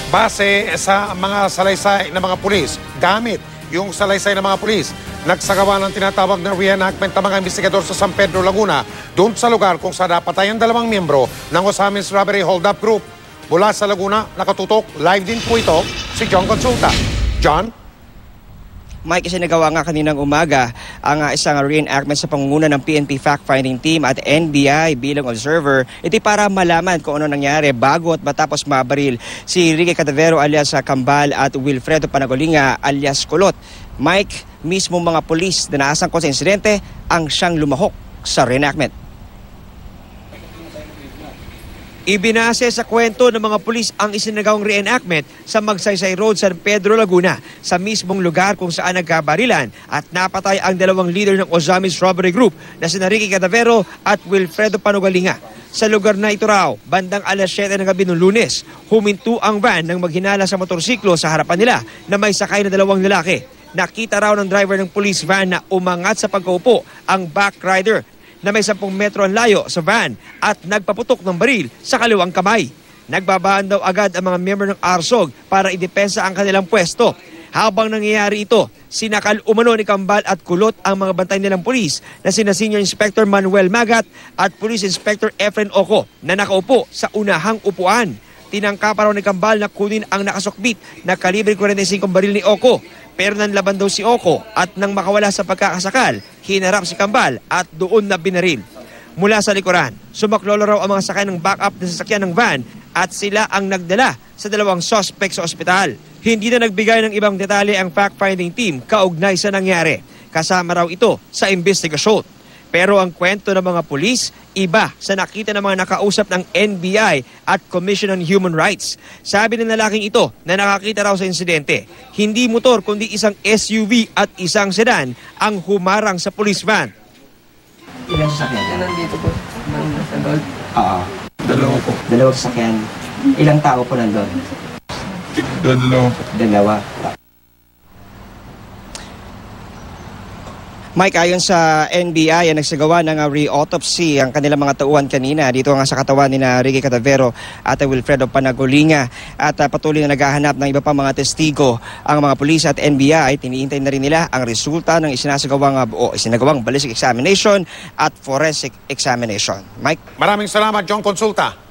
Base sa mga salaysay ng mga pulis, gamit yung salaysay ng mga pulis, nagsagawa ng tinatawag na reenactment ng mga investigador sa San Pedro, Laguna, doon sa lugar kung saan napatay ang 2 miyembro ng Osamis Robbery Hold-Up Group. Mula sa Laguna, nakatutok, live din po ito, si John Consulta. John? Mike, isinagawa nga kaninang umaga ang isang reenactment sa pangunguna ng PNP Fact-Finding Team at NBI bilang observer. Ito para malaman kung ano nangyari bago at matapos mabaril si Ricky Cadavero alias Kambal at Wilfredo Panagolinga alias Kulot. Mike, mismo mga pulis na naasangkot sa insidente ang siyang lumahok sa reenactment. Ibinase sa kwento ng mga pulis ang isinagawang reenactment sa Magsaysay Road, San Pedro, Laguna, sa mismong lugar kung saan nagkabarilan at napatay ang 2 leader ng Osamis Robbery Group na sina Ricky Cadavero at Wilfredo Panogalinga. Sa lugar na ito raw, bandang alas 7 ng gabi noong Lunes, huminto ang van nang maghinala sa motorsiklo sa harapan nila na may sakay na 2 lalaki. Nakita raw ng driver ng police van na umangat sa pagkaupo ang backrider na may 10 metro ang layo sa van at nagpaputok ng baril sa kaliwang kamay. Nagbabaan daw agad ang mga miyembro ng ARSOG para idepensa ang kanilang pwesto. Habang nangyayari ito, sinakal umano ni Kambal at Kulot ang mga bantay nilang pulis na sina Senior Inspector Manuel Magat at Police Inspector Efren Oco na nakaupo sa unahang upuan. Tinangka pa raw ni Kambal na kunin ang nakasukbit na kalibre 45 baril ni Oco. Pero nanlaban daw si Oco at nang makawala sa pagkakasakal, hinarap si Kambal at doon na binaril. Mula sa likuran, sumaklolo raw ang mga sakay ng backup na sasakyan ng van at sila ang nagdala sa 2 suspect sa ospital. Hindi na nagbigay ng ibang detalye ang fact-finding team kaugnay sa nangyari. Kasama raw ito sa investigasyon. Pero ang kwento ng mga pulis, iba sa nakita ng mga nakausap ng NBI at Commission on Human Rights. Sabi ng lalaking ito na nakakita raw sa insidente, hindi motor kundi isang SUV at isang sedan ang humarang sa police van. Ilang sasakyan? Nandito po. Nandun. Oo. 2 po. 2 sasakyan. Ilang tao po nandun? 2. 2. Mike, ayon sa NBI, nagsagawa ng re-autopsy ang kanilang mga tauhan kanina dito nga sa katawan ni Ricky Cadavero at Wilfredo Panagolinga at patuloy na naghahanap ng iba pang mga testigo. Ang mga pulis at NBI, tiniintay na rin nila ang resulta ng isinagawang ballistic examination at forensic examination. Mike? Maraming salamat, John Consulta.